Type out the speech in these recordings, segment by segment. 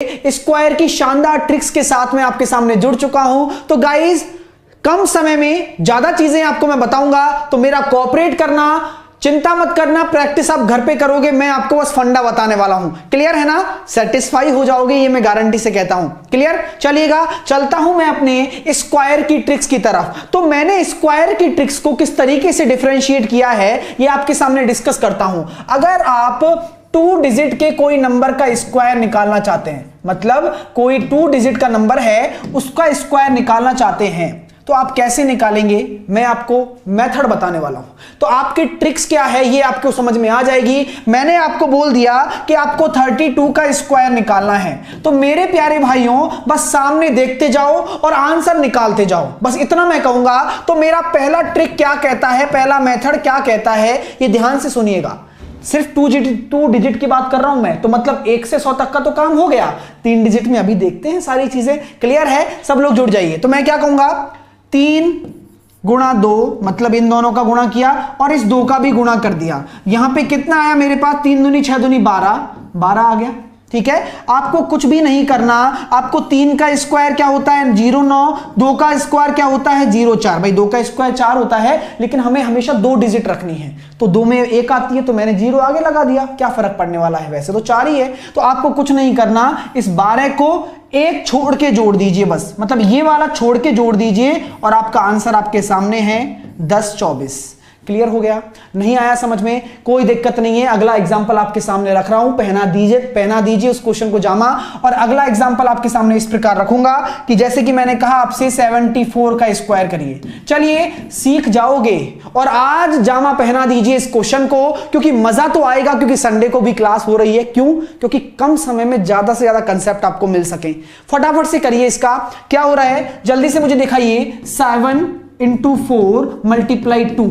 Square की शानदार tricks के साथ मैं आपके सामने जुड़ चुका हूं। तो गाइस, कम समय में ज्यादा चीजें आपको मैं बताऊंगा, तो मेरा कोऑपरेट करना, चिंता मत करना, प्रैक्टिस आप घर पे करोगे, मैं आपको बस फंडा बताने वाला हूं। क्लियर है ना? सेटिस्फाई हो जाओगे, ये मैं गारंटी से कहता हूं। क्लियर? चलिएगा, चलता हूं मैं अपने स्क्वायर की ट्रिक्स की तरफ। तो मैंने स्क्वायर की ट्रिक्स को किस तरीके से डिफरेंशिएट किया है, ये आपके सामने डिस्कस करता हूं। अगर आप 2 डिजिट के कोई नंबर का स्क्वायर निकालना चाहते हैं, मतलब कोई 2 डिजिट का नंबर है उसका स्क्वायर निकालना चाहते हैं, तो आप कैसे निकालेंगे, मैं आपको मेथड बताने वाला हूं। तो आपकी ट्रिक्स क्या है ये आपको समझ में आ जाएगी। मैंने आपको बोल दिया कि आपको 32 का स्क्वायर निकालना है, तो मेरे प्यारे भाइयों बस सामने देखते जाओ और आंसर निकालते जाओ, बस इतना मैं कहूंगा। तो मेरा पहला ट्रिक क्या कहता है, पहला मेथड क्या कहता है, ये ध्यान से सुनिएगा। सिर्फ 2 डिजिट की बात कर रहा हूं मैं, तो मतलब 1 से 100 तक का तो काम हो गया। 3 डिजिट में अभी देखते हैं सारी चीजें। क्लियर है? सब लोग जुड़ जाइए। तो मैं क्या कहूंगा, 3 गुणा 2, मतलब इन दोनों का गुणा किया और इस 2 का भी गुणा कर दिया। यहां पे कितना आया मेरे पास, 3 दूनी 6 दूनी 12 आ गया। ठीक है, आपको कुछ भी नहीं करना। आपको 3 का स्क्वायर क्या होता है, 0,9। 2 का स्क्वायर क्या होता है, 0,4। भाई 2 का स्क्वायर 4 होता है, लेकिन हमें हमेशा 2 डिजिट रखनी है, तो 2 में 1 आती है, तो मैंने 0 आगे लगा दिया। क्या फर्क पड़ने वाला है, वैसे तो 4 ही है। तो आपको कुछ नहीं करना, इस 12 को 1 छोड़ के जोड़ दीजिए बस, मतलब ये वाला छोड़ के जोड़ दीजिए और आपका आंसर आपके सामने है 1024। क्लियर हो गया? नहीं आया समझ में, कोई दिक्कत नहीं है। अगला एग्जांपल आपके सामने रख रहा हूं, पहना दीजिए उस क्वेश्चन को जामा। और अगला एग्जांपल आपके सामने इस प्रकार रखूंगा कि जैसे कि मैंने कहा आपसे 74 का स्क्वायर करिए। चलिए, सीख जाओगे और आज जामा पहना दीजिए इस क्वेश्चन को, क्योंकि मजा तो आएगा, क्योंकि संडे को भी क्लास हो रही है। क्यों? क्योंकि कम समय में ज्यादा से ज्यादा कंसेप्ट आपको मिल सके। फटाफट से करिए। इसका क्या हो रहा है, जल्दी से मुझे दिखाइए। 7 × 4 × 2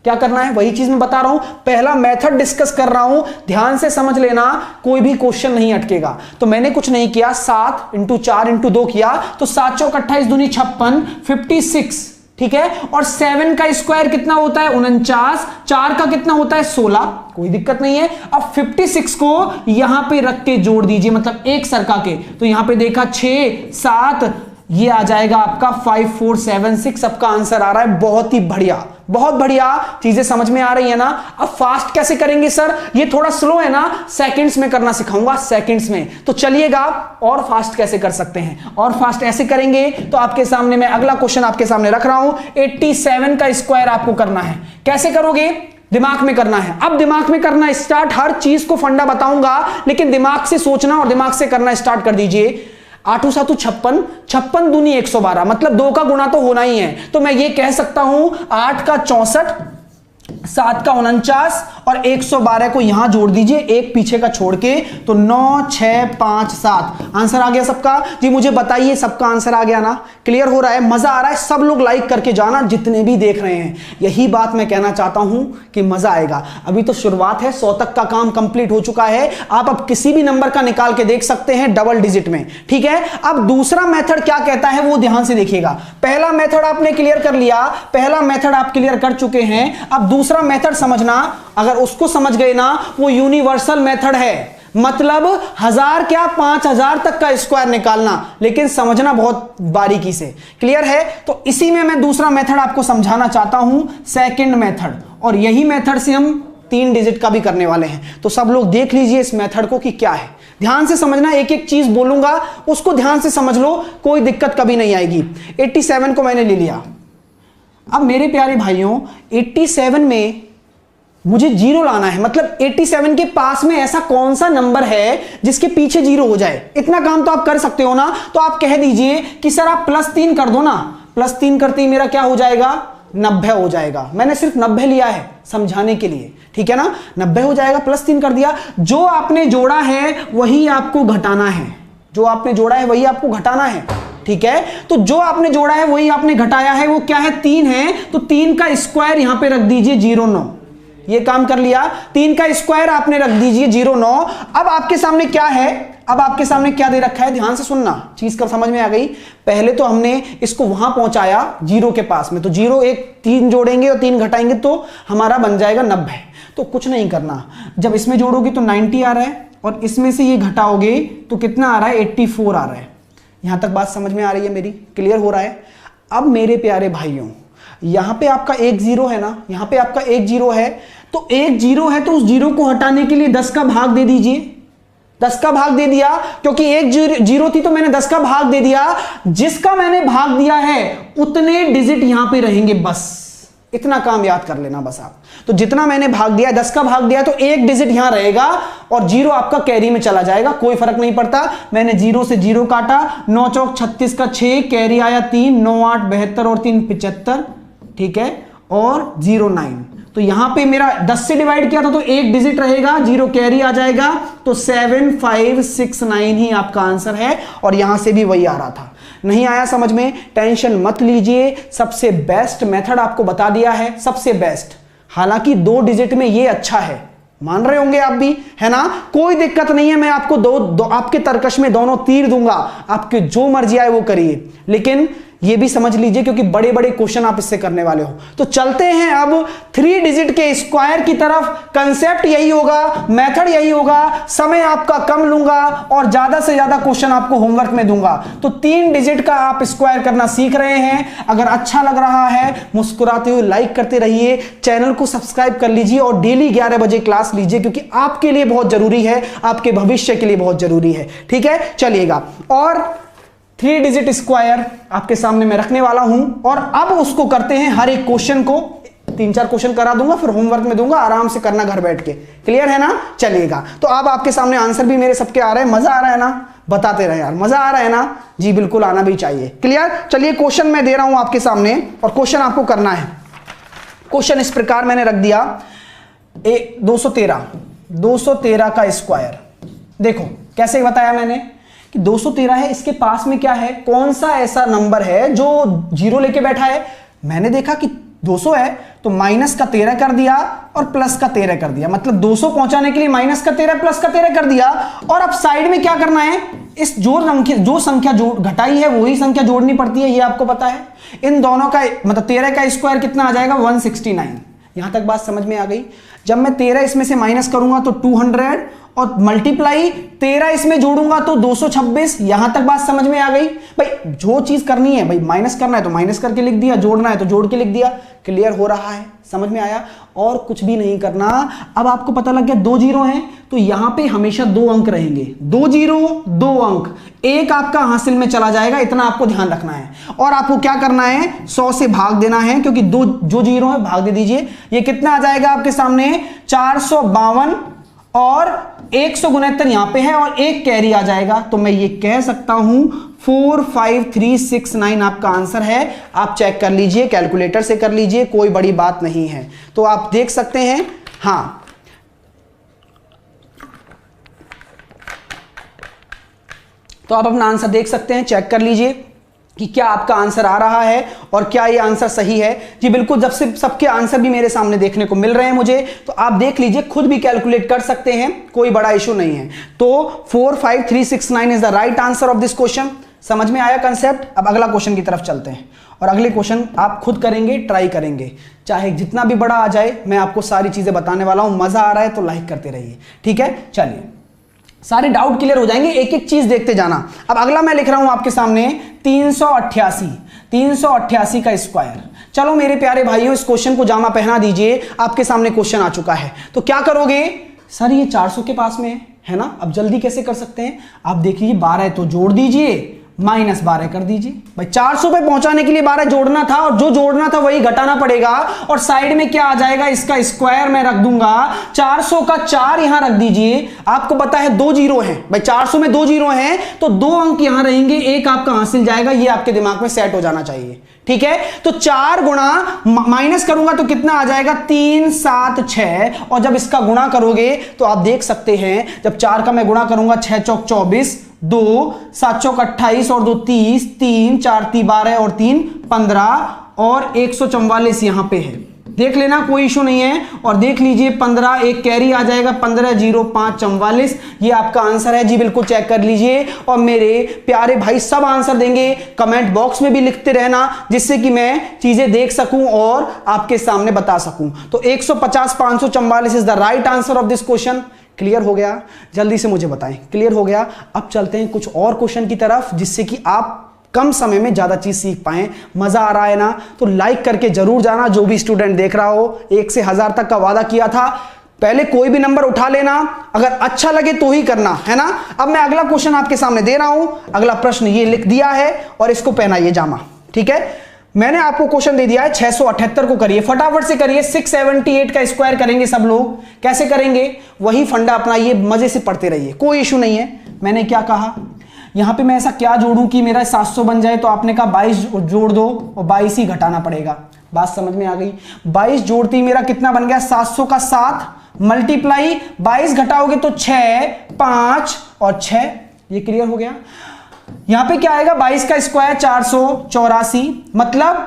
क्या करना है, वही चीज मैं बता रहा हूं। पहला मेथड डिस्कस कर रहा हूं, ध्यान से समझ लेना, कोई भी क्वेश्चन नहीं अटकेगा। तो मैंने कुछ नहीं किया, 7 × 4 × 2 किया, तो 7 चौक 28 दूनी 56, 56। ठीक है, और 7 का स्क्वायर कितना होता है, 49। 4 का कितना होता है, 16। कोई दिक्कत नहीं है। अब 56 को यहां पे रख के जोड़ दीजिए, मतलब एक सरका के। तो यहां पे देखा 6, 7, ये आ जाएगा आपका 5476। सबका आंसर आ रहा है। बहुत ही बढ़िया, बहुत बढ़िया। चीजें समझ में आ रही है ना? अब फास्ट कैसे करेंगे सर, ये थोड़ा स्लो है ना, सेकंड्स में करना सिखाऊंगा, सेकंड्स में। तो चलिएगा, और फास्ट कैसे कर सकते हैं, और फास्ट ऐसे करेंगे। तो आपके सामने मैं अगला क्वेश्चन आपके सामने रख रहा हूं। 87 का स्क्वायर आपको करना है। कैसे करोगे, दिमाग में करना है। अब दिमाग में करना स्टार्ट, हर चीज को फंडा बताऊंगा, लेकिन दिमाग से सोचना और दिमाग से करना स्टार्ट कर दीजिए। 8 × 7 = 56, 56 दूनी 112, मतलब 2 का गुणा तो होना ही है। तो मैं ये कह सकता हूं 8 का 64, 7 का 49 और 112 को यहां जोड़ दीजिए, एक पीछे का छोड़ के, तो 9, 6, 5, 7। आंसर आ गया सबका? जी मुझे बताइए, सबका आंसर आ गया ना? क्लियर हो रहा है? मजा आ रहा है? सब लोग लाइक करके जाना, जितने भी देख रहे हैं। यही बात मैं कहना चाहता हूं कि मजा आएगा। अभी तो शुरुआत है, 100 तक का काम कंप्लीट हो चुका है। आप अब किसी भी नंबर का निकाल के देख सकते हैं डबल डिजिट में। ठीक है, अब दूसरा मेथड क्या कहता है वो ध्यान से देखिएगा। पहला मेथड आपने क्लियर कर लिया, पहला मेथड आप क्लियर कर चुके हैं। अब दूसरा मेथड समझना, अगर उसको समझ गए ना, वो यूनिवर्सल मेथड है। मतलब 1000 क्या 5000 तक का स्क्वायर निकालना, लेकिन समझना बहुत बारीकी से। क्लियर है? तो इसी में मैं दूसरा मेथड आपको समझाना चाहता हूं, सेकंड मेथड। और यही मेथड से हम 3 डिजिट का भी करने वाले हैं। तो सब लोग देख लीजिए इस मेथड को कि क्या है। ध्यान से समझना, एक एक चीज बोलूंगा उसको ध्यान से समझ लो, कोई दिक्कत कभी नहीं आएगी। 87 को मैंने ले लिया। अब मेरे प्यारे भाइयों, 87 में मुझे 0 लाना है, मतलब 87 के पास में ऐसा कौन सा नंबर है जिसके पीछे 0 हो जाए। इतना काम तो आप कर सकते हो ना। तो आप कह दीजिए कि सर आप +3 कर दो ना। +3 करते ही मेरा क्या हो जाएगा, 90 हो जाएगा। मैंने सिर्फ 90 लिया है समझाने के लिए, ठीक है ना? 90 हो जाएगा, +3 कर दिया। जो आपने जोड़ा है वही आपको घटाना है, जो आपने जोड़ा है वही आपको घटाना है। ठीक है, तो जो आपने जोड़ा है वही आपने घटाया है, वो क्या है, 3 है। तो 3 का स्क्वायर यहां पे रख दीजिए 0,9। ये काम कर लिया। 3 का स्क्वायर आपने रख दीजिए 0,9। अब आपके सामने क्या है, अब आपके सामने क्या दे रखा है, ध्यान से सुनना, चीज कब समझ में आ गई। पहले तो हमने इसको वहां पहुंचाया 0 के पास में, तो 0 1 3 जोड़ेंगे और 3 घटाएंगे तो हमारा बन जाएगा 90। तो कुछ नहीं करना, जब इसमें जोड़ोगी तो 90 आ रहा है, और इसमें से ये घटाओगे तो कितना आ रहा है, 84 आ रहा है। यहां तक बात समझ में आ रही है मेरी, क्लियर हो रहा है। अब मेरे प्यारे भाइयों, यहां पे आपका एक जीरो है ना, यहां पे आपका एक जीरो है, तो एक जीरो है तो उस जीरो को हटाने के लिए 10 का भाग दे दीजिए। 10 का भाग दे दिया, क्योंकि एक जीरो थी तो मैंने 10 का भाग दे दिया। जिसका मैंने भाग दिया है उतने डिजिट यहां पे रहेंगे, बस इतना काम याद कर लेना बस आप। तो जितना मैंने भाग दिया, 10 का भाग दिया, तो एक डिजिट यहां रहेगा और जीरो आपका कैरी में चला जाएगा, कोई फर्क नहीं पड़ता। मैंने जीरो से जीरो काटा, 9 चौक 36 का 6, कैरी आया 3, 9 8 72 और 3 75, ठीक है, और 09। तो यहां पे मेरा 10 से डिवाइड किया था तो एक डिजिट रहेगा, जीरो कैरी आ जाएगा, तो 7569 ही आपका आंसर है। और यहां से भी वही आ रहा था। नहीं आया समझ में, टेंशन मत लीजिए, सबसे बेस्ट मेथड आपको बता दिया है, सबसे बेस्ट। हालांकि 2 डिजिट में ये अच्छा है, मान रहे होंगे आप भी, है ना, कोई दिक्कत नहीं है। मैं आपको दो आपके तर्कश में दोनों तीर दूंगा, आपके जो मर्जी आए वो करिए, लेकिन ये भी समझ लीजिए क्योंकि बड़े बड़े क्वेश्चन आप इससे करने वाले हो। तो चलते हैं अब 3 डिजिट के स्क्वायर की तरफ। कंसेप्ट यही होगा, मेथड यही होगा, समय आपका कम लूंगा और ज्यादा से ज्यादा क्वेश्चन आपको होमवर्क में दूंगा। तो 3 डिजिट का आप स्क्वायर करना सीख रहे हैं। अगर अच्छा लग रहा है, मुस्कुराते हुए लाइक करते रहिए, चैनल को सब्सक्राइब कर लीजिए और डेली 11 बजे क्लास लीजिए, क्योंकि आपके लिए बहुत जरूरी है, आपके भविष्य के लिए बहुत जरूरी है। ठीक है, चलिएगा। और 3 डिजिट स्क्वायर आपके सामने मैं रखने वाला हूं और अब उसको करते हैं। हर एक क्वेश्चन को 3-4 क्वेश्चन करा दूंगा, फिर होमवर्क में दूंगा, आराम से करना घर बैठ के। क्लियर है ना, चलिएगा। तो अब आपके सामने आंसर भी मेरे सबके आ रहे हैं, मजा आ रहा है ना, बताते रहे यार, मजा आ रहा है ना जी, बिल्कुल आना भी चाहिए। क्लियर, चलिए क्वेश्चन मैं दे रहा हूं आपके सामने और क्वेश्चन आपको करना है। क्वेश्चन इस प्रकार मैंने रख दिया, 213 का स्क्वायर। देखो कैसे बताया मैंने कि 213 है, इसके पास में क्या है, कौन सा ऐसा नंबर है जो जीरो लेके बैठा है। मैंने देखा कि 200 है तो माइनस का 13 कर दिया और प्लस का 13 कर दिया, मतलब 200 पहुंचाने के लिए माइनस का 13 प्लस का 13 कर दिया। और अब साइड में क्या करना है, इस जो संख्या घटाई है वही संख्या जोड़नी पड़ती है, ये आपको पता है। इन दोनों का मतलब 13 का स्क्वायर कितना आ जाएगा, 169। यहां तक बात समझ में आ गई। जब मैं 13 इसमें से माइनस करूंगा तो 200 और मल्टीप्लाई 13 इसमें जोड़ूंगा तो 226। यहां तक बात समझ में आ गई। भाई जो चीज करनी है, भाई माइनस करना है तो माइनस करके लिख दिया, जोड़ना है तो जोड़ के लिख दिया। क्लियर हो रहा है, समझ में आया, और कुछ भी नहीं करना। अब आपको पता लग गया 2 जीरो हैं तो यहां पे हमेशा 2 अंक रहेंगे, 2 जीरो 2 अंक, एक आपका हासिल में चला जाएगा, इतना आपको ध्यान रखना है। और आपको क्या करना है, 100 से भाग देना है, क्योंकि जो जीरो है भाग दे दीजिए। ये कितना आ जाएगा आपके सामने, 452 और 169 यहां पे है और एक कैरी आ जाएगा। तो मैं ये कह सकता हूं 45369 आपका आंसर है। आप चेक कर लीजिए, कैलकुलेटर से कर लीजिए, कोई बड़ी बात नहीं है। तो आप देख सकते हैं, हां तो आप अपना आंसर देख सकते हैं, चेक कर लीजिए कि क्या आपका आंसर आ रहा है और क्या ये आंसर सही है। जी बिल्कुल, जब से सबके आंसर भी मेरे सामने देखने को मिल रहे हैं मुझे, तो आप देख लीजिए, खुद भी कैलकुलेट कर सकते हैं, कोई बड़ा इशू नहीं है। तो 45369 is the right answer of this question. समझ में आया कंसेप्ट। अब अगला क्वेश्चन की तरफ चलते हैं और अगले क्वेश्चन आप खुद करेंगे, ट्राई करेंगे, चाहे जितना भी बड़ा आ जाए, मैं आपको सारी चीजें बताने वाला हूं। मजा आ रहा है तो लाइक करते रहिए, ठीक है। चलिए, सारे डाउट क्लियर हो जाएंगे, एक एक चीज देखते जाना। अब अगला मैं लिख रहा हूं आपके सामने 388 का स्क्वायर। चलो मेरे प्यारे भाइयों, इस क्वेश्चन को जामा पहना दीजिए, आपके सामने क्वेश्चन आ चुका है। तो क्या करोगे, सर ये 400 के पास में है ना, अब जल्दी कैसे कर सकते हैं, आप देख लीजिए, 12 है तो जोड़ दीजिए, माइनस 12 कर दीजिए। भाई 400 पे पहुंचाने के लिए 12 जोड़ना था और जो जोड़ना था वही घटाना पड़ेगा। और साइड में क्या आ जाएगा, इसका स्क्वायर मैं रख दूंगा, 400 का 4 यहां रख दीजिए। आपको पता है 2 जीरो हैं, भाई 400 में 2 जीरो हैं तो 2 अंक यहां रहेंगे, एक आपका हासिल जाएगा। ये आपके दिमाग में सेट हो जाना चाहिए, ठीक है। तो 4 गुणा माइनस करूंगा तो कितना आ जाएगा, 3 7 6। और जब इसका गुणा करोगे तो आप देख सकते हैं, जब 4 का मैं गुणा करूंगा, 6 चौक 24, 2 7 चौक 28 और 2 30, 3 4 3 12 और 3 15 और 144 यहां पे है। देख लेना, कोई इशू नहीं है। और देख लीजिए 15, एक कैरी आ जाएगा, 15 0 5 44, ये आपका आंसर है। जी बिल्कुल, चेक कर लीजिए। और मेरे प्यारे भाई सब आंसर देंगे, कमेंट बॉक्स में भी लिखते रहना, जिससे कि मैं चीजें देख सकूं और आपके सामने बता सकूं। तो 150 544 is the right answer of this question. Clear हो गया? जल्दी से मुझे बताएं, क्लियर हो गया? अब चलते हैं कुछ और क्वेश्चन की तरफ, जिससे कि आप कम समय में ज्यादा चीज सीख पाएं। मजा आ रहा है ना? तो लाइक करके जरूर जाना। जो भी स्टूडेंट देख रहा हो, 1 से 1000 तक का वादा किया था, पहले कोई भी नंबर उठा लेना, अगर अच्छा लगे तो ही करना, है ना? अब मैं अगला क्वेश्चन आपके सामने दे रहा हूं। अगला प्रश्न ये लिख दिया है और इसको पहनाइए जामा, ठीक है? मैंने आपको क्वेश्चन दे दिया है 678 को करिए, फटाफट से करिए। 678 का स्क्वायर करेंगे सब लोग। कैसे करेंगे? वही फंडा अपनाइए, मजे से पढ़ते रहिए, कोई इशू नहीं है। मैंने क्या कहा, यहां पे मैं ऐसा क्या जोड़ूं कि मेरा 700 बन जाए? तो आपने कहा 22 जोड़ दो और 22 ही घटाना पड़ेगा। बात समझ में आ गई? 22 जोड़ती ही मेरा कितना बन गया? 700 का 7 मल्टीप्लाई 22 घटाओगे तो 6, 5 और 6। ये क्लियर हो गया? यहां पे क्या आएगा? 22 का स्क्वायर 484, मतलब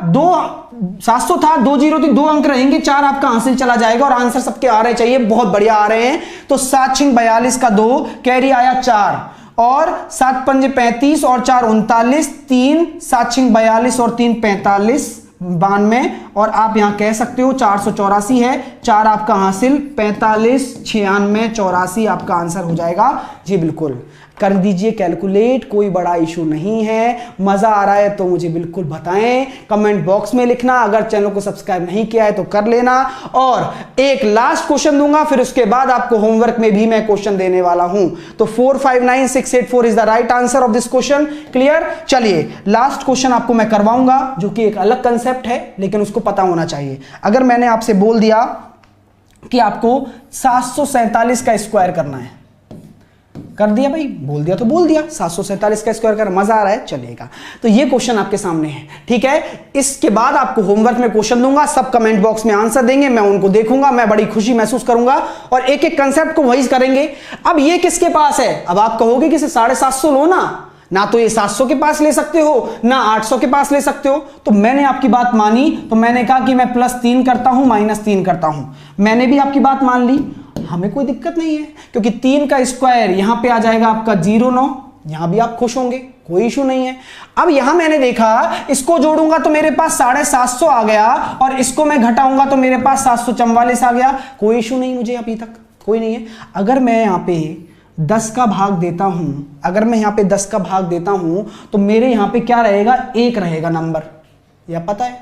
700 था, 2 जीरो थी, 2 अंक रहेंगे, 4 आपका हासिल चला जाएगा और आंसर सबके आ रहे चाहिए, बहुत बढ़िया आ रहे हैं। तो 7 6 42 का 2 कैरी आया 4 और 7 5 35 और 4 39, 3 7 6 42 और 3 45 92 और आप यहां कह सकते हो 484 है, 4 आपका हासिल, 45 96 84 आपका आंसर हो जाएगा। जी बिल्कुल, कर दीजिए कैलकुलेट, कोई बड़ा इशू नहीं है। मजा आ रहा है तो मुझे बिल्कुल बताएं, कमेंट बॉक्स में लिखना। अगर चैनल को सब्सक्राइब नहीं किया है तो कर लेना। और एक लास्ट क्वेश्चन दूंगा, फिर उसके बाद आपको होमवर्क में भी मैं क्वेश्चन देने वाला हूं। तो 459684 is the right answer of this question. Clear? चलिए लास्ट क्वेश्चन आपको मैं करवाऊंगा, जो कि एक अलग कंसेप्ट है, लेकिन उसको पता होना चाहिए। अगर मैंने आपसे बोल दिया कि आपको 747 का स्क्वायर करना है, कर दिया भाई, बोल दिया तो बोल दिया, 747 का स्क्वायर कर, मजा आ रहा है, चलेगा। तो ये क्वेश्चन आपके सामने है, ठीक है? इसके बाद आपको होमवर्क में क्वेश्चन दूंगा, सब कमेंट बॉक्स में आंसर देंगे, मैं उनको देखूंगा, मैं बड़ी खुशी महसूस करूंगा और एक एक कंसेप्ट को वही करेंगे। अब ये किसके पास है? अब आप कहोगे कि 750 लो ना तो ये 700 के पास ले सकते हो, ना 800 के पास ले सकते हो। तो मैंने आपकी बात मानी, तो मैंने कहा कि मैं +3 करता हूं, -3 करता हूं। मैंने भी आपकी बात मान ली, हमें कोई दिक्कत नहीं है, क्योंकि 3 का स्क्वायर यहां पे आ जाएगा आपका 09, यहां भी आप खुश होंगे, कोई इशू नहीं है। अब यहां मैंने देखा, इसको जोड़ूंगा तो मेरे पास 750 आ गया और इसको मैं घटाऊंगा तो मेरे पास 744 आ गया, कोई इशू नहीं, मुझे अभी तक कोई नहीं है। अगर मैं यहां पे 10 का भाग देता हूं, अगर मैं यहां पे 10 का भाग देता हूं तो मेरे यहां पे क्या रहेगा? 1 रहेगा नंबर, यह पता है।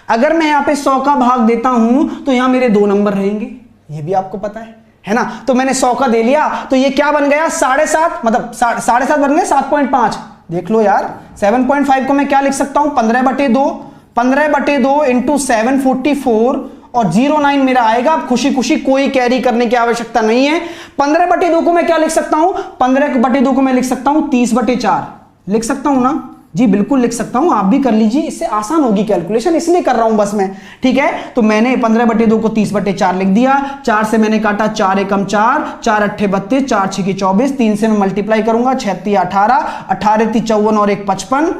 अगर मैं यहां पे 100 का भाग देता हूं तो यहां मेरे 2 नंबर रहेंगे, यह भी आपको पता है ना? तो मैंने 100 का दे लिया, तो ये क्या बन गया? 7.5, मतलब 7.5 बन गए 7.5। देख लो यार, 7.5 को मैं क्या लिख सकता हूं? 15/2, 15/2 इंटू 744 और 09 मेरा आएगा। अब खुशी खुशी कोई कैरी करने की आवश्यकता नहीं है। 15/2 को मैं क्या लिख सकता हूं? 15/2 को मैं लिख सकता हूं 30/4, लिख सकता हूं ना? जी बिल्कुल लिख सकता हूं, आप भी कर लीजिए, इससे आसान होगी कैलकुलेशन, इसलिए कर रहा हूं बस मैं, ठीक है? तो मैंने 15/2 को 30/4 लिख दिया, 4 से मैंने काटा, 4 एकम 4, 4 अट्ठे 32, 4 छिके 24, 3 से मैं मल्टीप्लाई करूंगा, 6 3 18, 18 3 54 और 1 55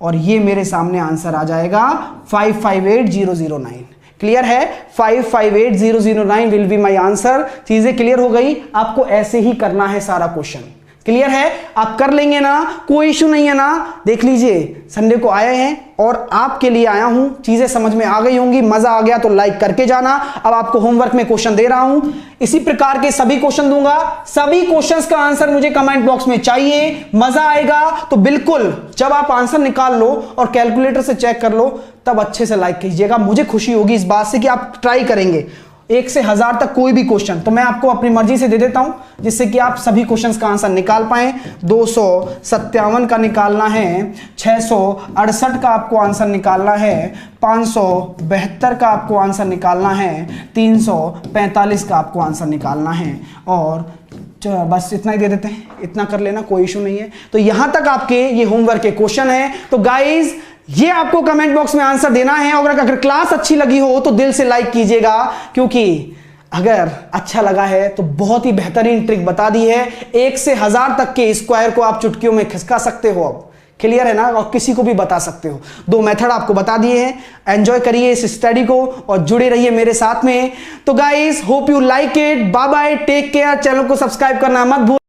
और ये मेरे सामने आंसर आ जाएगा 558009। क्लियर है? 558009 विल बी माई आंसर। चीजें क्लियर हो गई? आपको ऐसे ही करना है सारा क्वेश्चन, क्लियर है? आप कर लेंगे ना, कोई इशू नहीं है ना? देख लीजिए, संडे को आए हैं और आपके लिए आया हूं, चीजें समझ में आ गई होंगी, मजा आ गया तो लाइक करके जाना। अब आपको होमवर्क में क्वेश्चन दे रहा हूं, इसी प्रकार के सभी क्वेश्चन दूंगा, सभी क्वेश्चंस का आंसर मुझे कमेंट बॉक्स में चाहिए। मजा आएगा तो बिल्कुल, जब आप आंसर निकाल लो और कैलकुलेटर से चेक कर लो, तब अच्छे से लाइक कीजिएगा। मुझे खुशी होगी इस बात से कि आप ट्राई करेंगे 1 से 1000 तक कोई भी क्वेश्चन, तो मैं आपको अपनी मर्जी से दे देता हूं, जिससे कि आप सभी क्वेश्चंस का आंसर निकाल पाएं। 257 का निकालना है, 668 का आपको आंसर निकालना है, 572 का आपको आंसर निकालना है, 345 का आपको आंसर निकालना है और बस इतना ही दे देते हैं, इतना कर लेना, कोई इशू नहीं है। तो यहां तक आपके ये होमवर्क के क्वेश्चन है। तो गाइज, ये आपको कमेंट बॉक्स में आंसर देना है और अगर क्लास अच्छी लगी हो तो दिल से लाइक कीजिएगा, क्योंकि अगर अच्छा लगा है तो बहुत ही बेहतरीन ट्रिक बता दी है। 1 से 1000 तक के स्क्वायर को आप चुटकियों में खिसका सकते हो। अब क्लियर है ना? और किसी को भी बता सकते हो। 2 मेथड आपको बता दिए हैं। एंजॉय करिए इस स्टडी को और जुड़े रहिए मेरे साथ में। तो guys, hope you like it. Bye bye, take care. Channel को सब्सक्राइब करना मत भूलिए।